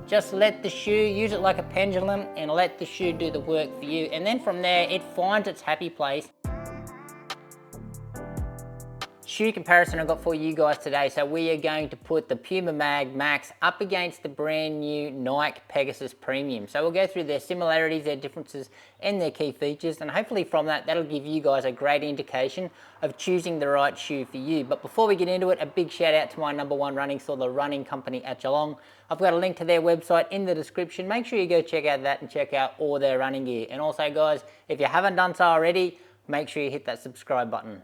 Just let the shoe, use it like a pendulum and let the shoe do the work for you. And then from there, it finds its happy place. Shoe comparison I've got for you guys today. So we are going to put the Puma MagMax up against the brand new Nike Pegasus Premium. So we'll go through their similarities, their differences, and their key features. And hopefully from that, that'll give you guys a great indication of choosing the right shoe for you. But before we get into it, a big shout out to my #1 running store, the Running Company at Geelong. I've got a link to their website in the description. Make sure you go check out that and check out all their running gear. And also guys, if you haven't done so already, make sure you hit that subscribe button.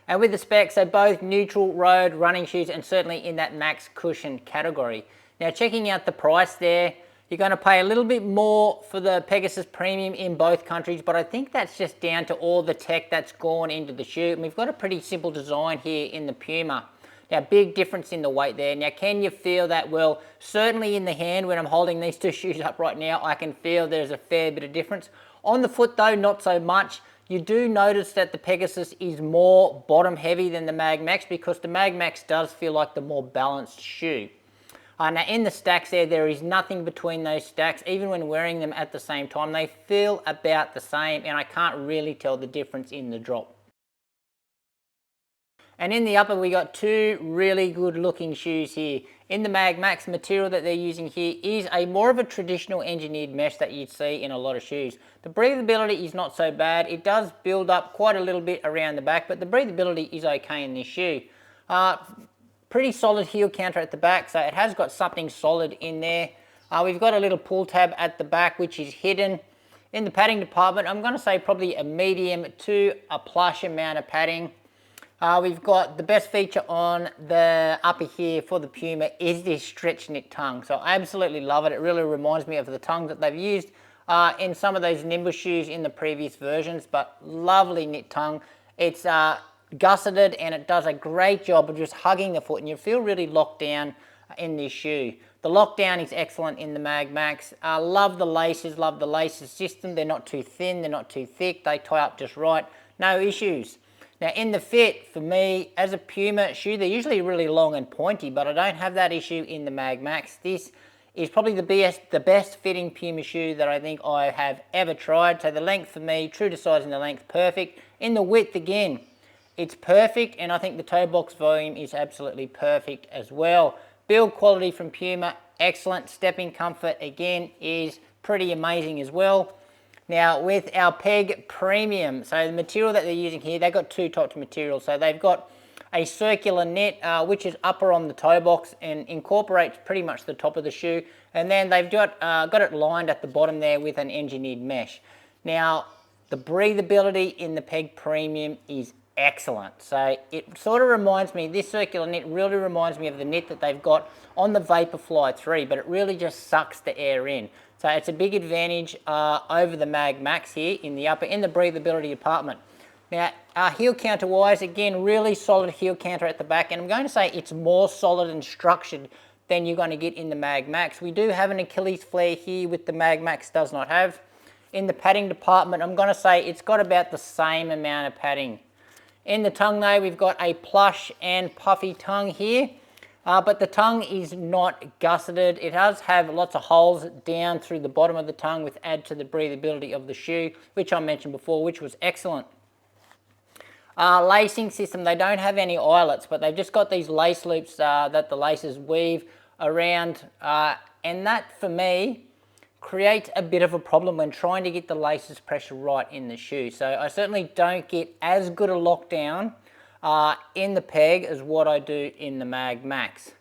And with the specs, so both neutral road running shoes and certainly in that max cushion category. Now checking out the price there, you're going to pay a little bit more for the Pegasus Premium in both countries, but I think that's just down to all the tech that's gone into the shoe. And we've got a pretty simple design here in the Puma. Now big difference in the weight there. Now can you feel that? Well, certainly in the hand when I'm holding these two shoes up right now, I can feel there's a fair bit of difference. On the foot though, not so much. You do notice that the Pegasus is more bottom heavy than the MagMax because the MagMax does feel like the more balanced shoe. Now in the stacks there is nothing between those stacks. Even when wearing them at the same time, they feel about the same and I can't really tell the difference in the drop. And in the upper, we got two really good looking shoes here. In the MagMax, material that they're using here is a more of a traditional engineered mesh that you'd see in a lot of shoes. The breathability is not so bad. It does build up quite a little bit around the back, but the breathability is okay in this shoe. Pretty solid heel counter at the back, so it has got something solid in there. We've got a little pull tab at the back, which is hidden. In the padding department, I'm gonna say probably a medium to a plush amount of padding. We've got the best feature on the upper here for the Puma is this stretch knit tongue. So I absolutely love it. It really reminds me of the tongue that they've used in some of those Nimbus shoes in the previous versions, but lovely knit tongue. It's gusseted and it does a great job of just hugging the foot and you feel really locked down in this shoe. The lockdown is excellent in the MagMax. Love the laces system. They're not too thin, they're not too thick. They tie up just right, no issues. Now in the fit, for me, as a Puma shoe, they're usually really long and pointy, but I don't have that issue in the MagMax. This is probably the best fitting Puma shoe that I think I have ever tried. So the length for me, true to size in the length, perfect. In the width again, it's perfect, and I think the toe box volume is absolutely perfect as well. Build quality from Puma, excellent. Stepping comfort, again, is pretty amazing as well. Now with our Peg Premium, so the material that they're using here, they've got two types of material. So they've got a circular knit, which is upper on the toe box and incorporates pretty much the top of the shoe. And then they've got it lined at the bottom there with an engineered mesh. Now, the breathability in the Peg Premium is excellent. So it sort of reminds me, this circular knit really reminds me of the knit that they've got on the Vaporfly 3, but it really just sucks the air in. So it's a big advantage over the MagMax here in the upper, in the breathability department. Now, heel counter wise, again, really solid heel counter at the back, and I'm going to say it's more solid and structured than you're going to get in the MagMax. We do have an Achilles flare here, with the MagMax does not have. In the padding department, I'm going to say it's got about the same amount of padding. In the tongue though, we've got a plush and puffy tongue here. But the tongue is not gusseted. It does have lots of holes down through the bottom of the tongue, which add to the breathability of the shoe, which I mentioned before, which was excellent. Lacing system, they don't have any eyelets, but they've just got these lace loops that the laces weave around, and that for me creates a bit of a problem when trying to get the laces pressure right in the shoe. So I certainly don't get as good a lockdown in the Peg as what I do in the MagMax.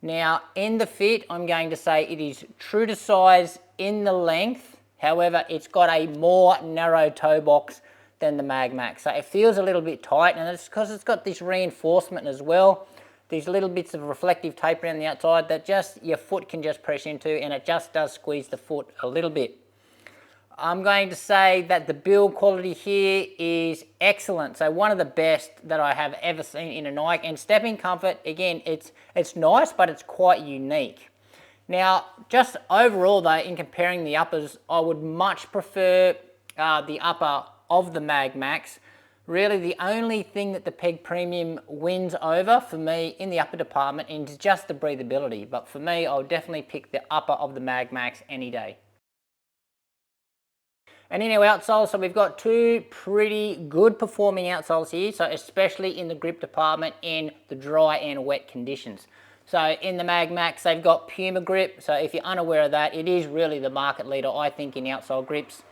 Now in the fit, I'm going to say it is true to size in the length. However, it's got a more narrow toe box than the MagMax. So it feels a little bit tight, and it's because it's got this reinforcement as well. These little bits of reflective tape around the outside that just your foot can just press into, and it just does squeeze the foot a little bit. I'm going to say that the build quality here is excellent. So one of the best that I have ever seen in a Nike. And stepping comfort, again, it's nice, but it's quite unique. Now, just overall though, in comparing the uppers, I would much prefer the upper of the MagMax Really the only thing that the Peg Premium wins over for me in the upper department is just the breathability. But for me, I'll definitely pick the upper of the MagMax any day. And in our outsoles, so we've got two pretty good performing outsoles here, so especially in the grip department in the dry and wet conditions. So in the MagMax, they've got Puma grip. So if you're unaware of that, it is really the market leader, I think, in outsole grips.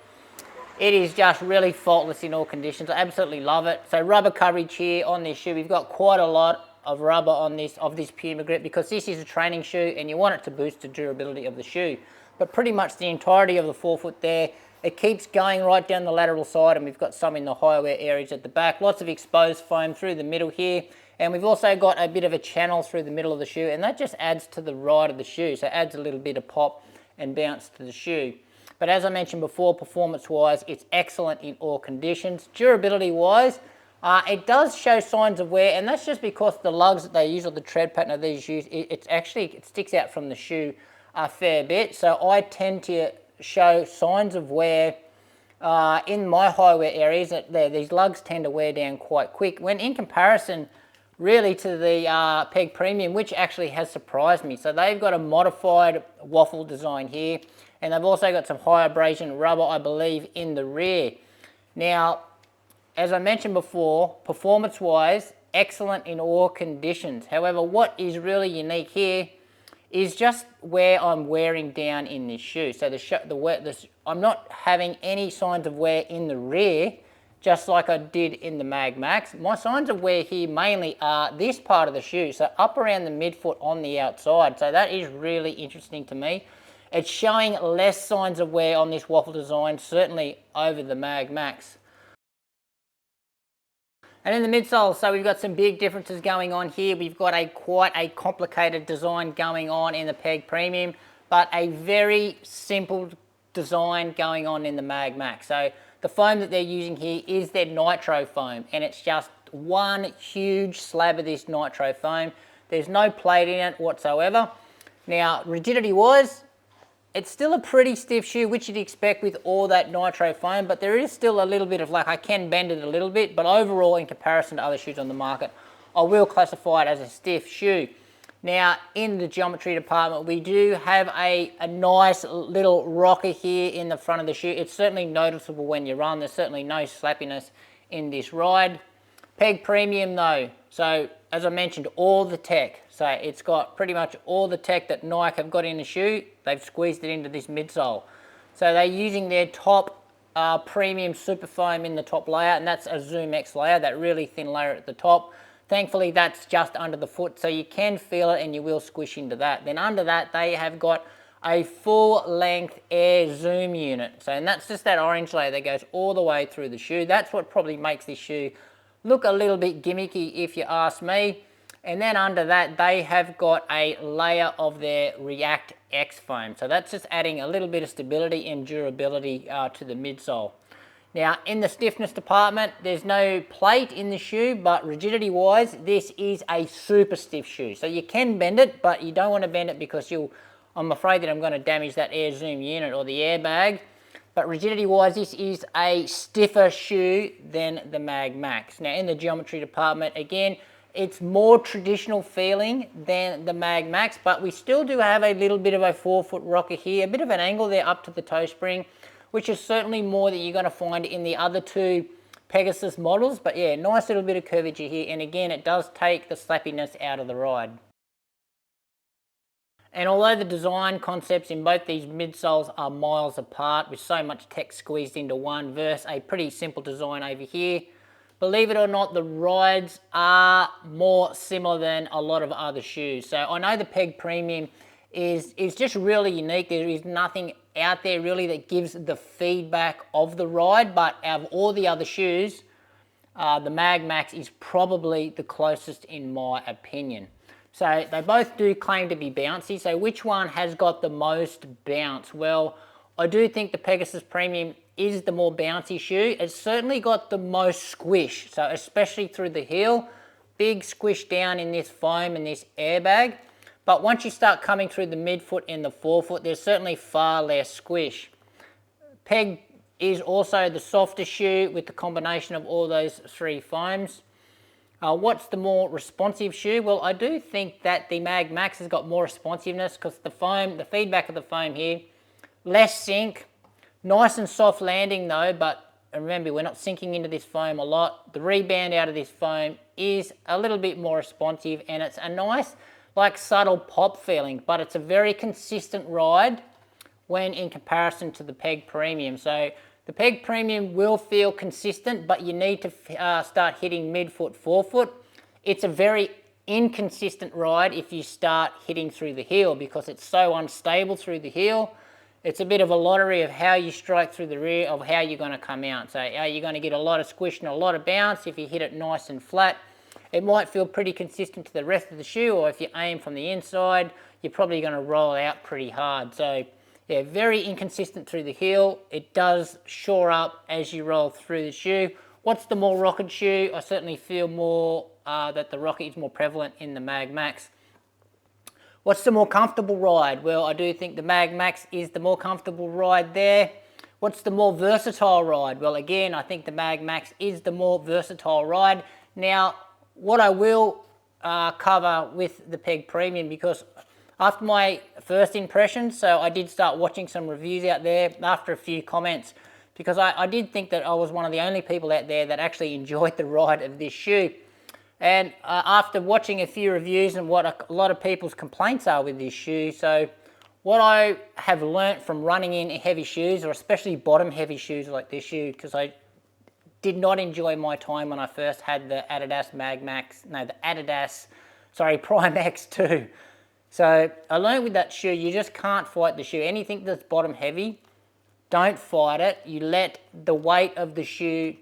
It is just really faultless in all conditions. I absolutely love it. So rubber coverage here on this shoe, we've got quite a lot of rubber on this Puma grip because this is a training shoe and you want it to boost the durability of the shoe. But pretty much the entirety of the forefoot there, it keeps going right down the lateral side, and we've got some in the higher wear areas at the back. Lots of exposed foam through the middle here. And we've also got a bit of a channel through the middle of the shoe, and that just adds to the ride of the shoe. So it adds a little bit of pop and bounce to the shoe. But as I mentioned before, performance-wise, it's excellent in all conditions. Durability-wise, it does show signs of wear, and that's just because the lugs that they use or the tread pattern of these shoes, it sticks out from the shoe a fair bit. So I tend to show signs of wear in my high wear areas. These lugs tend to wear down quite quick, when in comparison really to the Peg Premium, which actually has surprised me. So they've got a modified waffle design here, and they've also got some high abrasion rubber, I believe, in the rear. Now, as I mentioned before, performance-wise, excellent in all conditions. However, what is really unique here is just where I'm wearing down in this shoe. So I'm not having any signs of wear in the rear, just like I did in the MagMax. My signs of wear here mainly are this part of the shoe, so up around the midfoot on the outside. So that is really interesting to me. It's showing less signs of wear on this waffle design, certainly over the MagMax. And in the midsole, so we've got some big differences going on here. We've got quite a complicated design going on in the Peg Premium, but a very simple design going on in the MagMax. So the foam that they're using here is their Nitro foam, and it's just one huge slab of this Nitro foam. There's no plate in it whatsoever. Now, rigidity-wise, it's still a pretty stiff shoe, which you'd expect with all that Nitro foam, but there is still a little bit of I can bend it a little bit, but overall, in comparison to other shoes on the market, I will classify it as a stiff shoe. Now, in the geometry department, we do have a nice little rocker here in the front of the shoe. It's certainly noticeable when you run. There's certainly no slappiness in this ride. Peg Premium though, so as I mentioned, all the tech. So it's got pretty much all the tech that Nike have got in the shoe. They've squeezed it into this midsole. So they're using their top premium super foam in the top layer, and that's a Zoom X layer, that really thin layer at the top. Thankfully, that's just under the foot, so you can feel it and you will squish into that. Then under that, they have got a full-length air zoom unit. So, and that's just that orange layer that goes all the way through the shoe. That's what probably makes this shoe look a little bit gimmicky, if you ask me. And then under that, they have got a layer of their React X foam. So that's just adding a little bit of stability and durability to the midsole. Now, in the stiffness department, there's no plate in the shoe, but rigidity-wise, this is a super stiff shoe. So you can bend it, but you don't want to bend it because I'm afraid that I'm going to damage that air zoom unit or the airbag. But rigidity-wise, this is a stiffer shoe than the MagMax. Now, in the geometry department, again, it's more traditional feeling than the MagMax, but we still do have a little bit of a forefoot rocker here, a bit of an angle there up to the toe spring, which is certainly more that you're going to find in the other two Pegasus models. But yeah, nice little bit of curvature here, and again, it does take the slappiness out of the ride. And although the design concepts in both these midsoles are miles apart, with so much tech squeezed into one versus a pretty simple design over here, believe it or not, the rides are more similar than a lot of other shoes. So I know the Peg Premium is just really unique. There is nothing out there really that gives the feedback of the ride, but out of all the other shoes, the MagMax is probably the closest in my opinion. So they both do claim to be bouncy. So which one has got the most bounce? Well, I do think the Pegasus Premium is the more bouncy shoe. It's certainly got the most squish. So especially through the heel, big squish down in this foam and this airbag. But once you start coming through the midfoot and the forefoot, there's certainly far less squish. Peg is also the softer shoe with the combination of all those three foams. What's the more responsive shoe? Well, I do think that the MagMax has got more responsiveness because the foam, the feedback of the foam here, less sink, nice and soft landing though, but remember, we're not sinking into this foam a lot. The rebound out of this foam is a little bit more responsive, and it's a nice, like, subtle pop feeling, but it's a very consistent ride when in comparison to the Peg Premium. So the Peg Premium will feel consistent, but you need to start hitting midfoot, forefoot. It's a very inconsistent ride if you start hitting through the heel because it's so unstable through the heel. It's a bit of a lottery of how you strike through the rear of how you're going to come out. So you're going to get a lot of squish and a lot of bounce if you hit it nice and flat. It might feel pretty consistent to the rest of the shoe, or if you aim from the inside, you're probably going to roll out pretty hard. So yeah, very inconsistent through the heel. It does shore up as you roll through the shoe. What's the more rocket shoe? I certainly feel more that the rocket is more prevalent in the MagMax. What's the more comfortable ride? Well, I do think the MagMax is the more comfortable ride there. What's the more versatile ride? Well, again, I think the MagMax is the more versatile ride. Now, what I will cover with the Peg Premium, because after my first impressions, so I did start watching some reviews out there after a few comments, because I did think that I was one of the only people out there that actually enjoyed the ride of this shoe. And after watching a few reviews and what a lot of people's complaints are with this shoe, so what I have learnt from running in heavy shoes, or especially bottom heavy shoes like this shoe, because I did not enjoy my time when I first had the Adidas Prime X2. So I learned with that shoe, you just can't fight the shoe. Anything that's bottom heavy, don't fight it. You let the weight of the shoe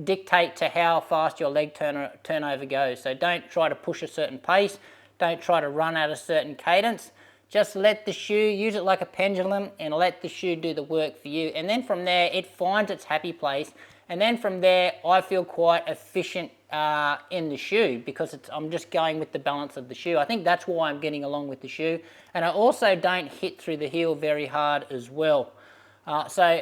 dictate to how fast your leg turnover goes. So don't try to push a certain pace. Don't try to run at a certain cadence. Just let the shoe, use it like a pendulum, and let the shoe do the work for you. And then from there, it finds its happy place. And then from there, I feel quite efficient in the shoe because I'm just going with the balance of the shoe. I think that's why I'm getting along with the shoe. And I also don't hit through the heel very hard as well. So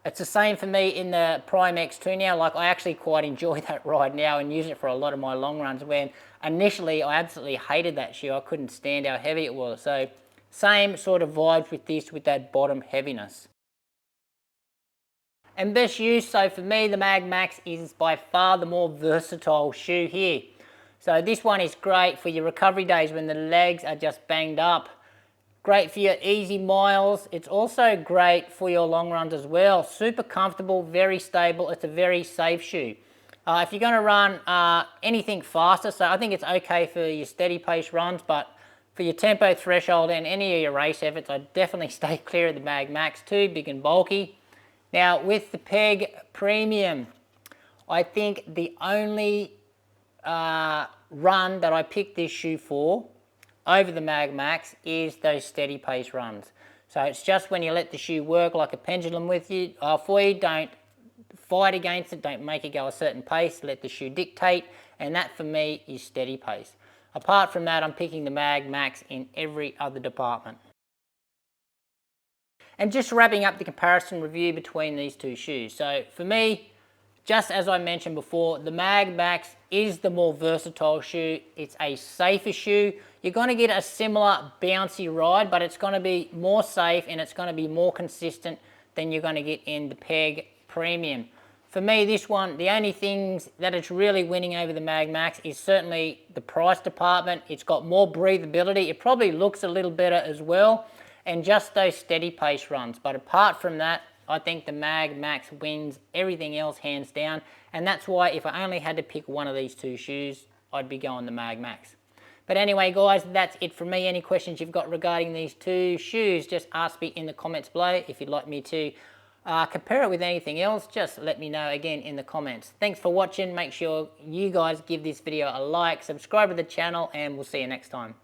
it's the same for me in the Prime X2 now. Like, I actually quite enjoy that ride now and use it for a lot of my long runs, when initially I absolutely hated that shoe. I couldn't stand how heavy it was. So same sort of vibes with this, with that bottom heaviness. And best use, so for me, the MagMax is by far the more versatile shoe here. So this one is great for your recovery days when the legs are just banged up. Great for your easy miles. It's also great for your long runs as well. Super comfortable, very stable. It's a very safe shoe. If you're going to run anything faster, so I think it's okay for your steady pace runs, but for your tempo threshold and any of your race efforts, I'd definitely stay clear of the MagMax. Too big and bulky. Now, with the Peg Premium, I think the only run that I picked this shoe for over the MagMax is those steady pace runs. So it's just when you let the shoe work like a pendulum with you, for you, don't fight against it, don't make it go a certain pace, let the shoe dictate, and that for me is steady pace. Apart from that, I'm picking the MagMax in every other department. And just wrapping up the comparison review between these two shoes. So for me, just as I mentioned before, the MagMax is the more versatile shoe. It's a safer shoe. You're going to get a similar bouncy ride, but it's going to be more safe and it's going to be more consistent than you're going to get in the Peg Premium. For me, this one, the only things that it's really winning over the MagMax is certainly the price department. It's got more breathability. It probably looks a little better as well, and just those steady pace runs. But apart from that, I think the MagMax wins everything else hands down, and that's why if I only had to pick one of these two shoes, I'd be going the MagMax. But anyway, guys, that's it from me. Any questions you've got regarding these two shoes, just ask me in the comments below. If you'd like me to compare it with anything else, just let me know again in the comments. Thanks for watching. Make sure you guys give this video a like, subscribe to the channel, and we'll see you next time.